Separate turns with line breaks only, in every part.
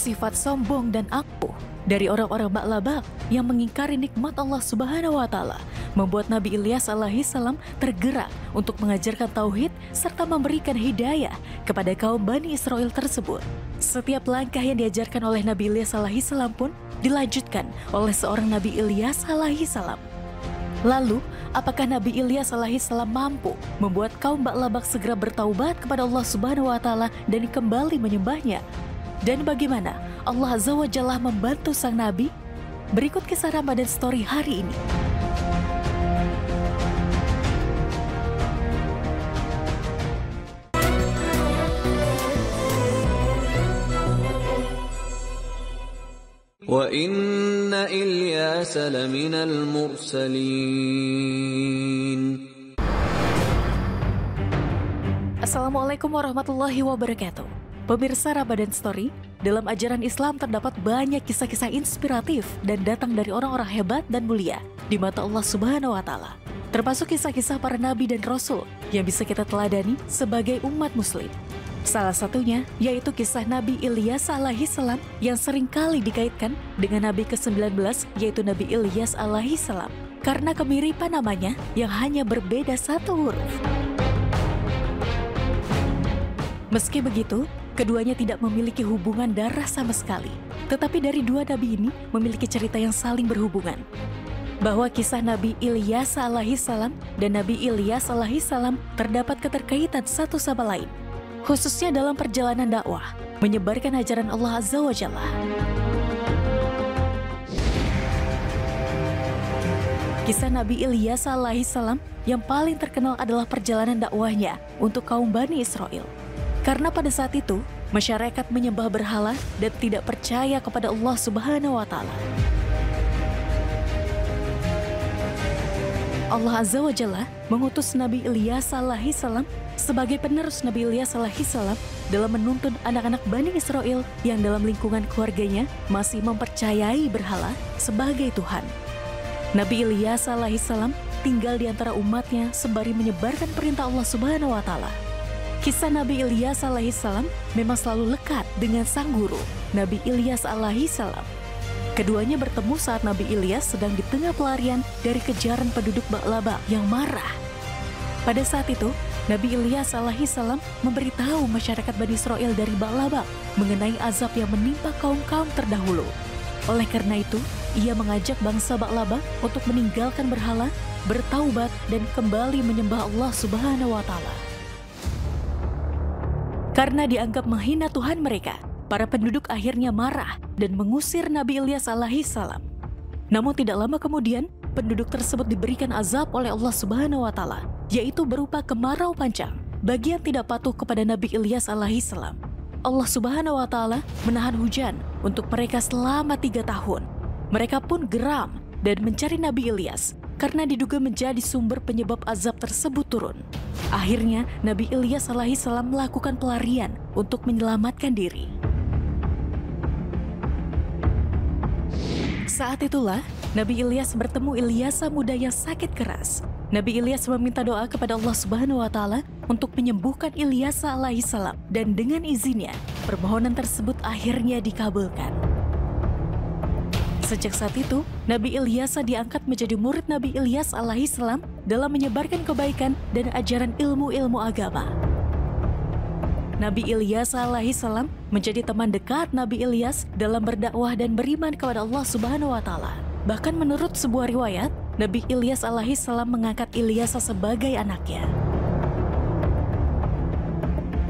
sifat sombong dan angkuh dari orang-orang Ba'labak yang mengingkari nikmat Allah Subhanahu wa Ta'ala, membuat Nabi Ilyas alaihi salam tergerak untuk mengajarkan tauhid serta memberikan hidayah kepada kaum Bani Israel tersebut. Setiap langkah yang diajarkan oleh Nabi Ilyas alaihi salam pun dilanjutkan oleh seorang Nabi Ilyas alaihi salam. Lalu, apakah Nabi Ilyas alaihi salam mampu membuat kaum Ba'labak segera bertaubat kepada Allah Subhanahu wa Ta'ala dan kembali menyembahnya? Dan bagaimana Allah Azza wa Jalla membantu sang Nabi? Berikut kisah Ramadan Story hari ini.
Wa inna Ilyas laminal mursalin.
Assalamualaikum warahmatullahi wabarakatuh. Pemirsa Ramadan Story, dalam ajaran Islam terdapat banyak kisah-kisah inspiratif dan datang dari orang-orang hebat dan mulia di mata Allah Subhanahu wa Ta'ala. Termasuk kisah-kisah para nabi dan rasul yang bisa kita teladani sebagai umat muslim. Salah satunya yaitu kisah Nabi Ilyas alaihi salam yang seringkali dikaitkan dengan Nabi ke-19 yaitu Nabi Ilyas alaihi salam karena kemiripan namanya yang hanya berbeda satu huruf. Meski begitu, keduanya tidak memiliki hubungan darah sama sekali. Tetapi dari dua nabi ini memiliki cerita yang saling berhubungan. Bahwa kisah Nabi Ilyas alaihi salam dan Nabi Ilyas alaihi salam terdapat keterkaitan satu sama lain. Khususnya dalam perjalanan dakwah, menyebarkan ajaran Allah Azza wa Jalla. Kisah Nabi Ilyas alaihi salam yang paling terkenal adalah perjalanan dakwahnya untuk kaum Bani Israel. Karena pada saat itu, masyarakat menyembah berhala dan tidak percaya kepada Allah Subhanahu wa Ta'ala. Allah Azza wa Jalla mengutus Nabi Ilyas alaihi salam sebagai penerus Nabi Ilyas alaihi salam dalam menuntun anak-anak Bani Israel yang dalam lingkungan keluarganya masih mempercayai berhala sebagai Tuhan. Nabi Ilyas alaihi salam tinggal di antara umatnya sembari menyebarkan perintah Allah Subhanahu wa Ta'ala. Kisah Nabi Ilyas alaihi salam memang selalu lekat dengan sang guru, Nabi Ilyas alaihi salam. Keduanya bertemu saat Nabi Ilyas sedang di tengah pelarian dari kejaran penduduk Ba'labak yang marah. Pada saat itu, Nabi Ilyas alaihi salam memberitahu masyarakat Bani Israel dari Ba'labak mengenai azab yang menimpa kaum-kaum terdahulu. Oleh karena itu, ia mengajak bangsa Ba'labak untuk meninggalkan berhala, bertaubat dan kembali menyembah Allah Subhanahu wa Ta'ala. Karena dianggap menghina Tuhan mereka, para penduduk akhirnya marah dan mengusir Nabi Ilyas alaihi salam. Namun tidak lama kemudian, penduduk tersebut diberikan azab oleh Allah Subhanahu wa Ta'ala, yaitu berupa kemarau panjang bagi yang tidak patuh kepada Nabi Ilyas alaihi salam. Allah Subhanahu wa Ta'ala menahan hujan untuk mereka selama 3 tahun. Mereka pun geram dan mencari Nabi Ilyas karena diduga menjadi sumber penyebab azab tersebut turun. Akhirnya, Nabi Ilyas alaihi salam melakukan pelarian untuk menyelamatkan diri. Saat itulah, Nabi Ilyas bertemu Ilyasa muda yang sakit keras. Nabi Ilyas meminta doa kepada Allah Subhanahu wa Ta'ala untuk menyembuhkan Ilyasa alaihi salam, dan dengan izinnya, permohonan tersebut akhirnya dikabulkan. Sejak saat itu, Nabi Ilyasa diangkat menjadi murid Nabi Ilyas alaihi salam dalam menyebarkan kebaikan dan ajaran ilmu-ilmu agama. Nabi Ilyas alaihi salam menjadi teman dekat Nabi Ilyas dalam berdakwah dan beriman kepada Allah Subhanahu wa Ta'ala. Bahkan menurut sebuah riwayat, Nabi Ilyas alaihi salam mengangkat Ilyasa sebagai anaknya.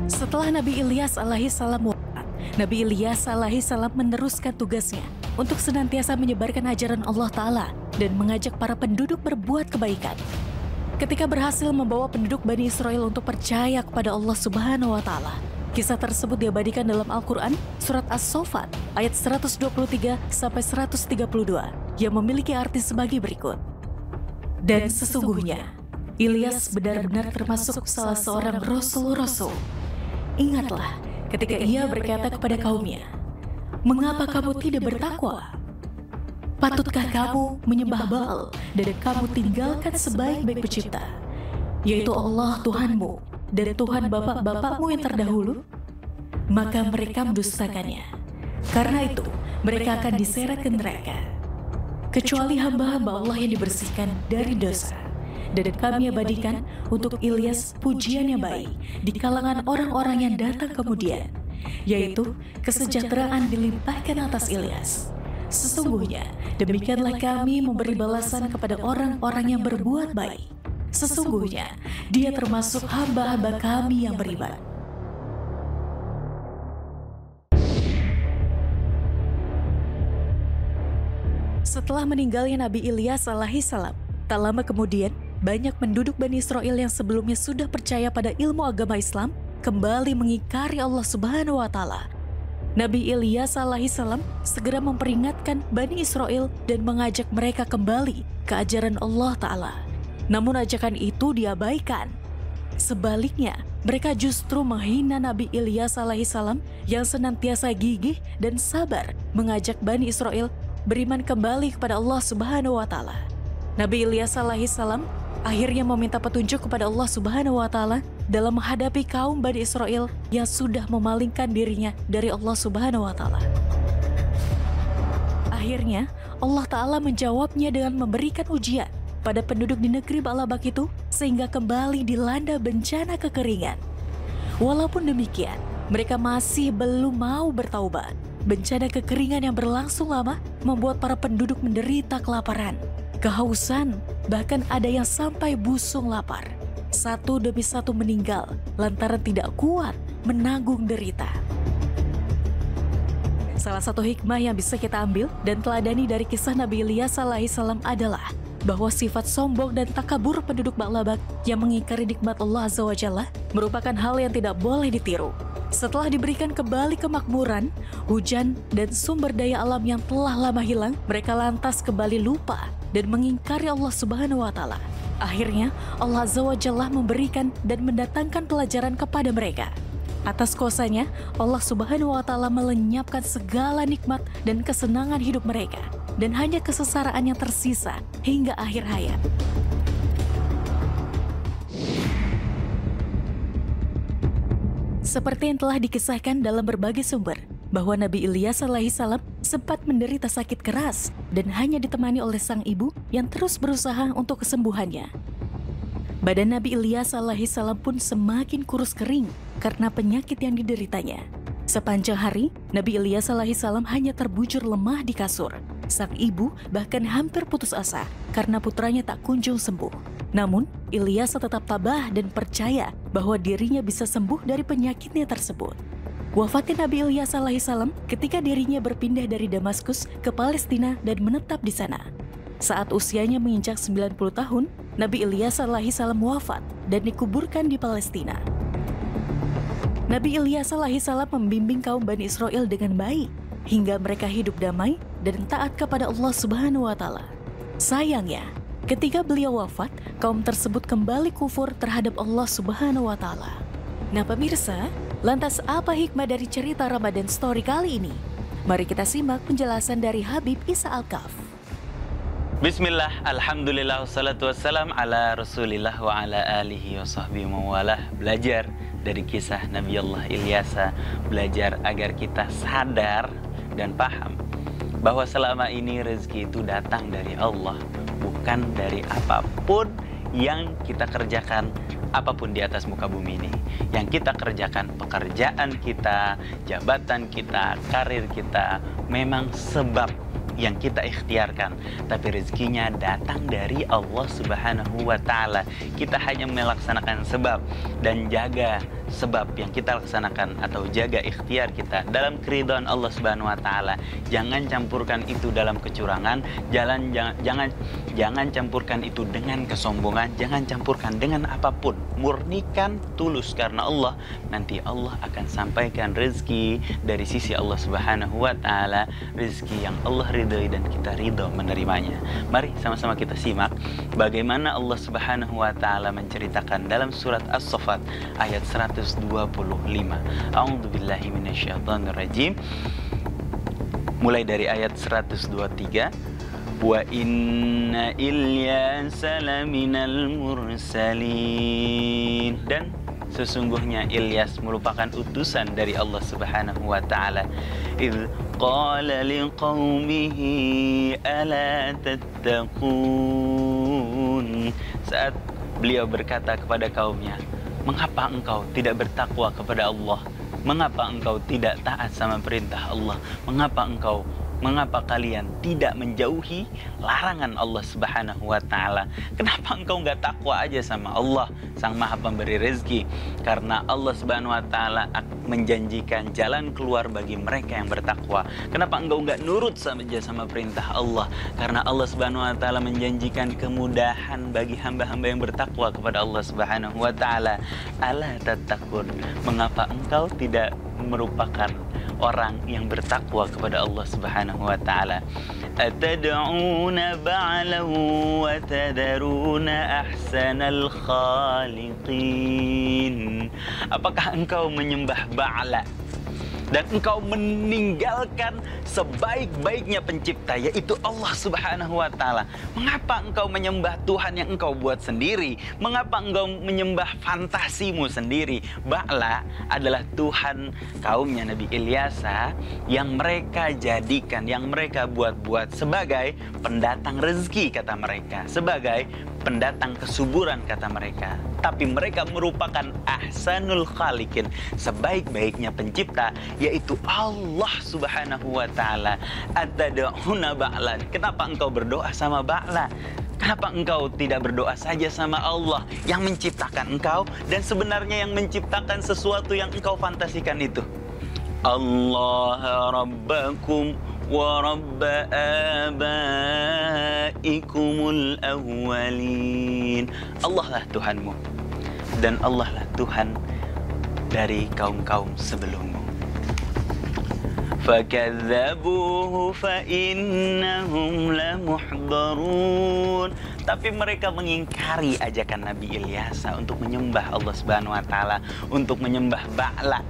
Setelah Nabi Ilyas alaihi salam wafat, Nabi Ilyas alaihi salam meneruskan tugasnya untuk senantiasa menyebarkan ajaran Allah Ta'ala dan mengajak para penduduk berbuat kebaikan. Ketika berhasil membawa penduduk Bani Israel untuk percaya kepada Allah Subhanahu wa Ta'ala, kisah tersebut diabadikan dalam Al-Quran surat As-Saffat ayat 123-132 yang memiliki arti sebagai berikut. Dan sesungguhnya, Ilyas benar-benar termasuk salah seorang rasul-rasul. Ingatlah ketika ia berkata kepada kaumnya, "Mengapa kamu tidak bertakwa? Patutkah kamu menyembah Baal dan kamu tinggalkan sebaik-baik pencipta, yaitu Allah Tuhanmu dan Tuhan bapak-bapakmu yang terdahulu?" Maka mereka mendustakannya. Karena itu, mereka akan diseret ke neraka. Kecuali hamba-hamba Allah yang dibersihkan dari dosa. Dan kami abadikan untuk Ilyas pujian yang baik di kalangan orang-orang yang datang kemudian, yaitu kesejahteraan dilimpahkan atas Ilyas. Sesungguhnya, demikianlah kami memberi balasan kepada orang-orang yang berbuat baik. Sesungguhnya, dia termasuk hamba-hamba kami yang beriman. Setelah meninggalnya Nabi Ilyas alaihissalam, tak lama kemudian, banyak penduduk Bani Israel yang sebelumnya sudah percaya pada ilmu agama Islam kembali mengingkari Allah Subhanahu wa Ta'ala. Nabi Ilyas alaihissalam segera memperingatkan Bani Israel dan mengajak mereka kembali ke ajaran Allah Ta'ala. Namun ajakan itu diabaikan. Sebaliknya, mereka justru menghina Nabi Ilyas alaihissalam yang senantiasa gigih dan sabar mengajak Bani Israel beriman kembali kepada Allah Subhanahu wa Ta'ala. Nabi Ilyas alaihissalam akhirnya meminta petunjuk kepada Allah Subhanahu wa Ta'ala dalam menghadapi kaum Bani Israel yang sudah memalingkan dirinya dari Allah Subhanahu wa Ta'ala. Akhirnya, Allah Ta'ala menjawabnya dengan memberikan ujian pada penduduk di negeri Ba'labak itu sehingga kembali dilanda bencana kekeringan. Walaupun demikian, mereka masih belum mau bertaubat. Bencana kekeringan yang berlangsung lama membuat para penduduk menderita kelaparan, kehausan, bahkan ada yang sampai busung lapar. Satu demi satu meninggal lantaran tidak kuat menanggung derita. Salah satu hikmah yang bisa kita ambil dan teladani dari kisah Nabi Ilyas alaihissalam adalah bahwa sifat sombong dan takabur penduduk Ba'labak yang mengingkari nikmat Allah Azza wa Jalla merupakan hal yang tidak boleh ditiru. Setelah diberikan kembali kemakmuran, hujan, dan sumber daya alam yang telah lama hilang, mereka lantas kembali lupa dan mengingkari Allah Subhanahu wa Ta'ala. Akhirnya, Allah Azza wa Jalla memberikan dan mendatangkan pelajaran kepada mereka. Atas kuasanya, Allah Subhanahu wa Ta'ala melenyapkan segala nikmat dan kesenangan hidup mereka, dan hanya kesesaraan yang tersisa hingga akhir hayat. Seperti yang telah dikisahkan dalam berbagai sumber, bahwa Nabi Ilyas alaihissalam sempat menderita sakit keras dan hanya ditemani oleh sang ibu yang terus berusaha untuk kesembuhannya. Badan Nabi Ilyas alaihissalam pun semakin kurus kering karena penyakit yang dideritanya. Sepanjang hari, Nabi Ilyas alaihissalam hanya terbujur lemah di kasur. Sang ibu bahkan hampir putus asa karena putranya tak kunjung sembuh. Namun, Ilyas tetap tabah dan percaya bahwa dirinya bisa sembuh dari penyakitnya tersebut. Wafatnya Nabi Ilyas alaihissalam ketika dirinya berpindah dari Damaskus ke Palestina dan menetap di sana. Saat usianya menginjak 90 tahun, Nabi Ilyas alaihissalam wafat dan dikuburkan di Palestina. Nabi Ilyas alaihissalam membimbing kaum Bani Israel dengan baik hingga mereka hidup damai dan taat kepada Allah Subhanahu wa Ta'ala. Sayangnya, ketika beliau wafat, kaum tersebut kembali kufur terhadap Allah Subhanahu wa Ta'ala. Nah pemirsa, lantas apa hikmah dari cerita Ramadan Story kali ini? Mari kita simak penjelasan dari Habib Isa Al-Kaf.
Bismillah, alhamdulillah, wassalatu wassalam ala rasulillah wa ala alihi wa sahbihi mawalah. Belajar dari kisah Nabi Allah Ilyasa, belajar agar kita sadar dan paham bahwa selama ini rezeki itu datang dari Allah, bukan dari apapun yang kita kerjakan, apapun di atas muka bumi ini. Yang kita kerjakan, pekerjaan kita, jabatan kita, karir kita, memang sebab yang kita ikhtiarkan, tapi rezekinya datang dari Allah Subhanahu wa Ta'ala. Kita hanya melaksanakan sebab dan jaga sebab yang kita laksanakan atau jaga ikhtiar kita dalam keridhaan Allah Subhanahu wa Ta'ala. Jangan campurkan itu dalam kecurangan, jangan campurkan itu dengan kesombongan, jangan campurkan dengan apapun. Murnikan tulus karena Allah, nanti Allah akan sampaikan rezeki dari sisi Allah Subhanahu wa Ta'ala, rezeki yang Allah ridhoi dan kita ridho menerimanya. Mari sama-sama kita simak bagaimana Allah Subhanahu wa Ta'ala menceritakan dalam surat As-Saffat ayat 125. A'udzubillahi minasyaitonirrajim. Mulai dari ayat 123. Wa inna Ilyasa laminal mursalin. Dan sesungguhnya Ilyas merupakan utusan dari Allah Subhanahu wa taala. Idz qala liqaumihi ala tattaqun. Saat beliau berkata kepada kaumnya, mengapa engkau tidak bertakwa kepada Allah? Mengapa engkau tidak taat sama perintah Allah? Mengapa kalian tidak menjauhi larangan Allah Subhanahu wa taala? Kenapa engkau nggak takwa aja sama Allah, Sang Maha Pemberi rezeki? Karena Allah Subhanahu wa taala menjanjikan jalan keluar bagi mereka yang bertakwa. Kenapa engkau nggak nurut saja sama perintah Allah? Karena Allah Subhanahu wa taala menjanjikan kemudahan bagi hamba-hamba yang bertakwa kepada Allah Subhanahu wa taala. Ala tattaqun. Mengapa engkau tidak merupakan orang yang bertakwa kepada Allah Subhanahu wa taala? Atad'una ba'lan wa tadharuna ahsanal khaliqin. Apakah engkau menyembah Ba'la dan engkau meninggalkan sebaik-baiknya pencipta, yaitu Allah Subhanahu wa taala? Mengapa engkau menyembah Tuhan yang engkau buat sendiri? Mengapa engkau menyembah fantasimu sendiri? Ba'la adalah Tuhan kaumnya Nabi Ilyasa yang mereka jadikan, yang mereka buat-buat sebagai pendatang rezeki kata mereka, sebagai pendatang kesuburan kata mereka. Tapi mereka merupakan ahsanul khaliqin, sebaik-baiknya pencipta, yaitu Allah Subhanahu wa taala. Atad'una ba'lan. Kenapa engkau berdoa sama Ba'la? Kenapa engkau tidak berdoa saja sama Allah yang menciptakan engkau dan sebenarnya yang menciptakan sesuatu yang engkau fantasikan itu? Allah Rabbakum wa Rabba abaikumul awwalin. Allah lah Tuhanmu dan Allah lah Tuhan dari kaum-kaum sebelummu. Fakadzabuhu fa innahum lamuhdarun. Tapi mereka mengingkari ajakan Nabi Ilyasa untuk menyembah Allah Subhanahu wa taala, untuk menyembah Ba'la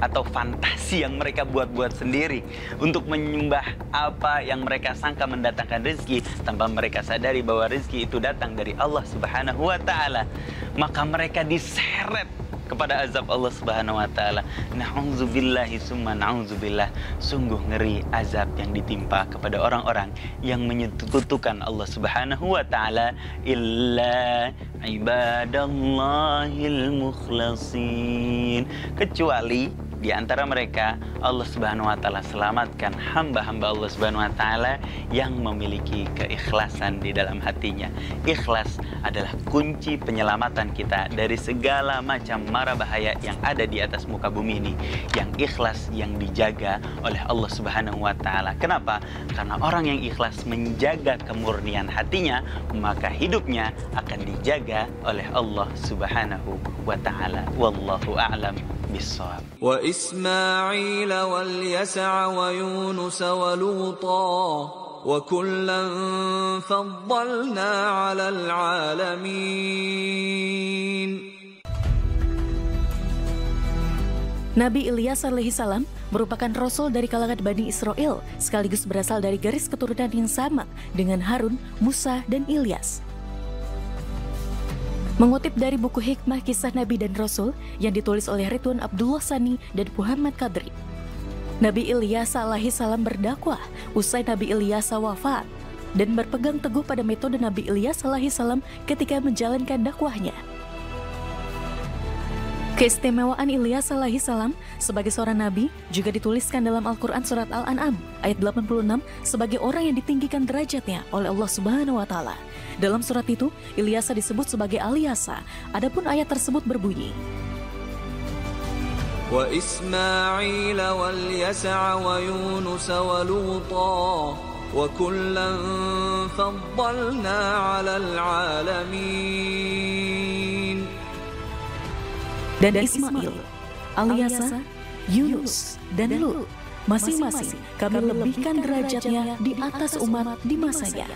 atau fantasi yang mereka buat-buat sendiri, untuk menyembah apa yang mereka sangka mendatangkan rezeki tanpa mereka sadari bahwa rezeki itu datang dari Allah Subhanahu wa taala. Maka mereka diseret kepada azab Allah Subhanahu wa taala. Na'udzubillahi summa na'udzubillah. Sungguh ngeri azab yang ditimpa kepada orang-orang yang menyekutukan Allah Subhanahu wa taala, illa ibadallahil mukhlasin. Kecuali di antara mereka Allah Subhanahu wa taala selamatkan hamba-hamba Allah Subhanahu wa taala yang memiliki keikhlasan di dalam hatinya. Ikhlas adalah kunci penyelamatan kita dari segala macam mara bahaya yang ada di atas muka bumi ini. Yang ikhlas yang dijaga oleh Allah Subhanahu wa taala. Kenapa? Karena orang yang ikhlas menjaga kemurnian hatinya, maka hidupnya akan dijaga oleh Allah Subhanahu wa taala. Wallahu a'lam bissawab.
Wa Ismail wal Yas'a wa Yunus wa Luta wa kullan faddalna 'alal 'alamin.
Nabi Ilyas alaihi salam merupakan rasul dari kalangan Bani Israel, sekaligus berasal dari garis keturunan yang sama dengan Harun, Musa, dan Ilyas. Mengutip dari buku Hikmah Kisah Nabi dan Rasul yang ditulis oleh Ridwan Abdullah Sani dan Muhammad Kadri, Nabi Ilyas alaihi salam berdakwah usai Nabi Ilyas wafat dan berpegang teguh pada metode Nabi Ilyas alaihi salam ketika menjalankan dakwahnya. Keistimewaan Ilyas alaihi salam sebagai seorang nabi juga dituliskan dalam Al-Quran surat Al-An'am ayat 86 sebagai orang yang ditinggikan derajatnya oleh Allah Subhanahu wa taala. Dalam surat itu, Ilyasa disebut sebagai Aliyasa. Adapun ayat tersebut berbunyi,
Wa Ismail wal Yas'a wa Yunus wa Luta wa kullan faddalna 'alal 'alamin.
Dan Ismail, Aliyasa, Yunus, dan Lut, masing-masing kami lebihkan derajatnya di atas umat di masanya.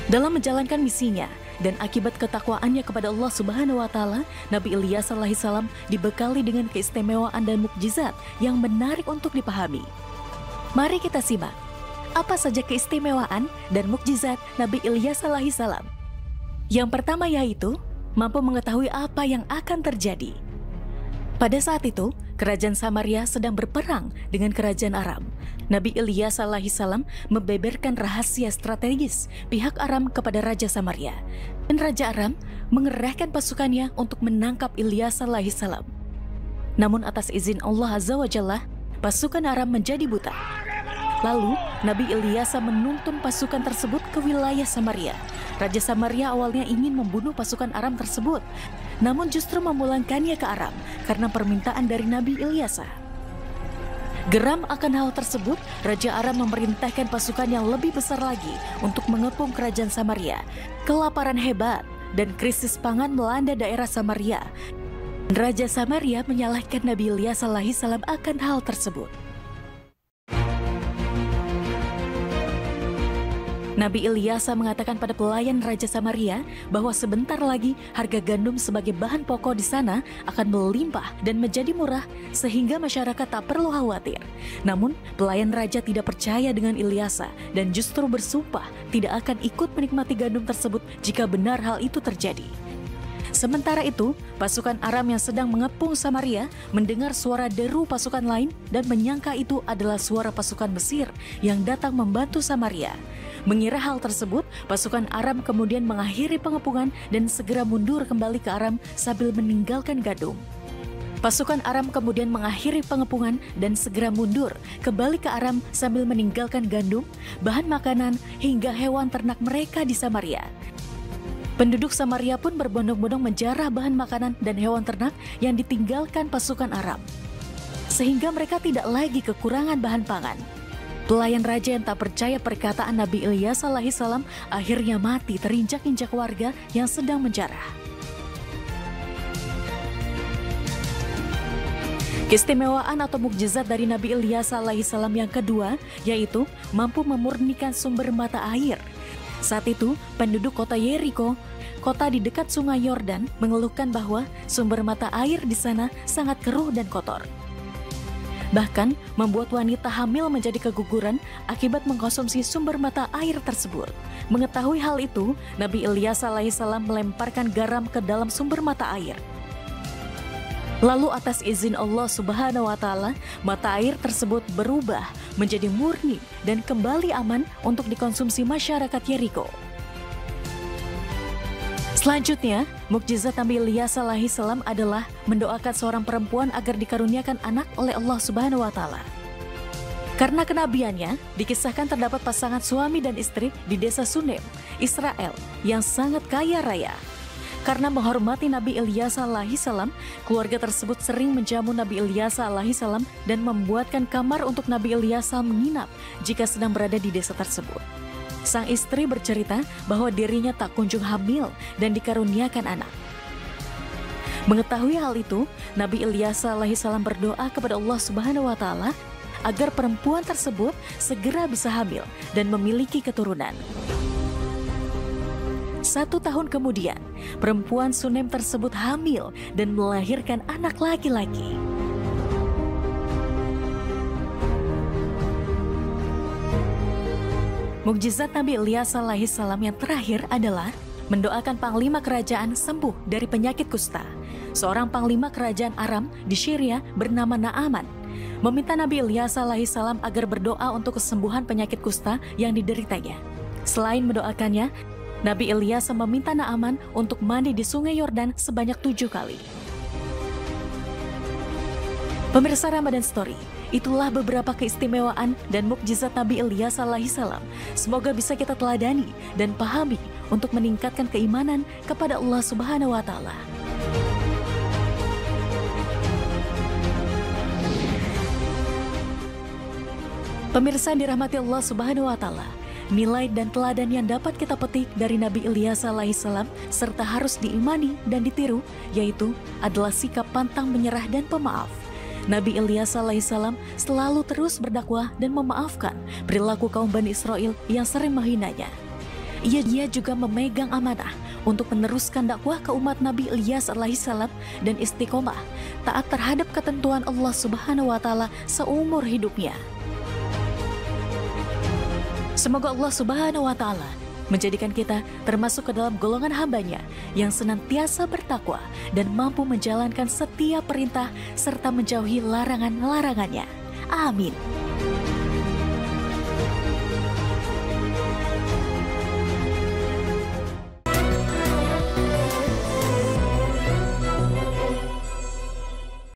Dalam menjalankan misinya dan akibat ketakwaannya kepada Allah Subhanahu wa taala, Nabi Ilyas alaihi salam dibekali dengan keistimewaan dan mukjizat yang menarik untuk dipahami. Mari kita simak apa saja keistimewaan dan mukjizat Nabi Ilyas alaihi salam. Yang pertama yaitu mampu mengetahui apa yang akan terjadi. Pada saat itu, kerajaan Samaria sedang berperang dengan kerajaan Aram. Nabi Ilyas alaihissalam membeberkan rahasia strategis pihak Aram kepada Raja Samaria. Dan Raja Aram mengerahkan pasukannya untuk menangkap Ilyas alaihissalam. Namun atas izin Allah Azza wa Jalla, pasukan Aram menjadi buta. Lalu, Nabi Ilyas menuntun pasukan tersebut ke wilayah Samaria. Raja Samaria awalnya ingin membunuh pasukan Aram tersebut, namun justru memulangkannya ke Aram karena permintaan dari Nabi Ilyas. Geram akan hal tersebut, Raja Aram memerintahkan pasukan yang lebih besar lagi untuk mengepung kerajaan Samaria. Kelaparan hebat dan krisis pangan melanda daerah Samaria. Raja Samaria menyalahkan Nabi Ilyas alaihissalam akan hal tersebut. Nabi Ilyas mengatakan pada pelayan Raja Samaria bahwa sebentar lagi harga gandum sebagai bahan pokok di sana akan melimpah dan menjadi murah sehingga masyarakat tak perlu khawatir. Namun pelayan Raja tidak percaya dengan Ilyas dan justru bersumpah tidak akan ikut menikmati gandum tersebut jika benar hal itu terjadi. Sementara itu, pasukan Aram yang sedang mengepung Samaria mendengar suara deru pasukan lain dan menyangka itu adalah suara pasukan Mesir yang datang membantu Samaria. Mengira hal tersebut, pasukan Aram kemudian mengakhiri pengepungan dan segera mundur kembali ke Aram sambil meninggalkan gandum. Pasukan Aram kemudian mengakhiri pengepungan dan segera mundur kembali ke Aram sambil meninggalkan gandum, bahan makanan, hingga hewan ternak mereka di Samaria. Penduduk Samaria pun berbondong-bondong menjarah bahan makanan dan hewan ternak yang ditinggalkan pasukan Aram, sehingga mereka tidak lagi kekurangan bahan pangan. Pelayan raja yang tak percaya perkataan Nabi Ilyas alaihissalam akhirnya mati terinjak-injak warga yang sedang menjarah. Keistimewaan atau mukjizat dari Nabi Ilyas alaihissalam yang kedua yaitu mampu memurnikan sumber mata air. Saat itu, penduduk kota Yeriko, kota di dekat sungai Yordan, mengeluhkan bahwa sumber mata air di sana sangat keruh dan kotor. Bahkan membuat wanita hamil menjadi keguguran akibat mengkonsumsi sumber mata air tersebut. Mengetahui hal itu, Nabi Ilyas alaihissalam melemparkan garam ke dalam sumber mata air. Lalu atas izin Allah Subhanahu wa Ta'ala, mata air tersebut berubah menjadi murni dan kembali aman untuk dikonsumsi masyarakat Yeriko. Selanjutnya, mukjizat Nabi Ilyas alaihissalam adalah mendoakan seorang perempuan agar dikaruniakan anak oleh Allah Subhanahu wa Ta'ala. Karena kenabiannya, dikisahkan terdapat pasangan suami dan istri di desa Sunem, Israel, yang sangat kaya raya. Karena menghormati Nabi Ilyas alaihissalam, keluarga tersebut sering menjamu Nabi Ilyas alaihissalam dan membuatkan kamar untuk Nabi Ilyas menginap jika sedang berada di desa tersebut. Sang istri bercerita bahwa dirinya tak kunjung hamil dan dikaruniakan anak. Mengetahui hal itu, Nabi Ilyas alaihissalam berdoa kepada Allah Subhanahu wa Ta'ala agar perempuan tersebut segera bisa hamil dan memiliki keturunan. 1 tahun kemudian, perempuan Sunem tersebut hamil dan melahirkan anak laki-laki. Mukjizat Nabi Ilyas alaihissalam yang terakhir adalah mendoakan panglima kerajaan sembuh dari penyakit kusta. Seorang panglima kerajaan Aram di Syria bernama Naaman meminta Nabi Ilyas alaihissalam agar berdoa untuk kesembuhan penyakit kusta yang dideritanya. Selain mendoakannya, Nabi Ilyas meminta Naaman untuk mandi di sungai Yordan sebanyak 7 kali. Pemirsa Ramadan Story, itulah beberapa keistimewaan dan mukjizat Nabi Ilyas alaihissalam. Semoga bisa kita teladani dan pahami untuk meningkatkan keimanan kepada Allah Subhanahu wa Ta'ala. Pemirsa yang dirahmati Allah Subhanahu wa Ta'ala, nilai dan teladan yang dapat kita petik dari Nabi Ilyas alaihissalam serta harus diimani dan ditiru yaitu adalah sikap pantang menyerah dan pemaaf. Nabi Ilyas alaihissalam selalu terus berdakwah dan memaafkan perilaku kaum Bani Israel yang sering menghinanya. Ia juga memegang amanah untuk meneruskan dakwah ke umat Nabi Ilyas alaihissalam dan istiqomah taat terhadap ketentuan Allah Subhanahu wa Ta'ala seumur hidupnya. Semoga Allah Subhanahu wa Ta'ala menjadikan kita termasuk ke dalam golongan hamba-Nya yang senantiasa bertakwa dan mampu menjalankan setiap perintah serta menjauhi larangan-larangannya. Amin.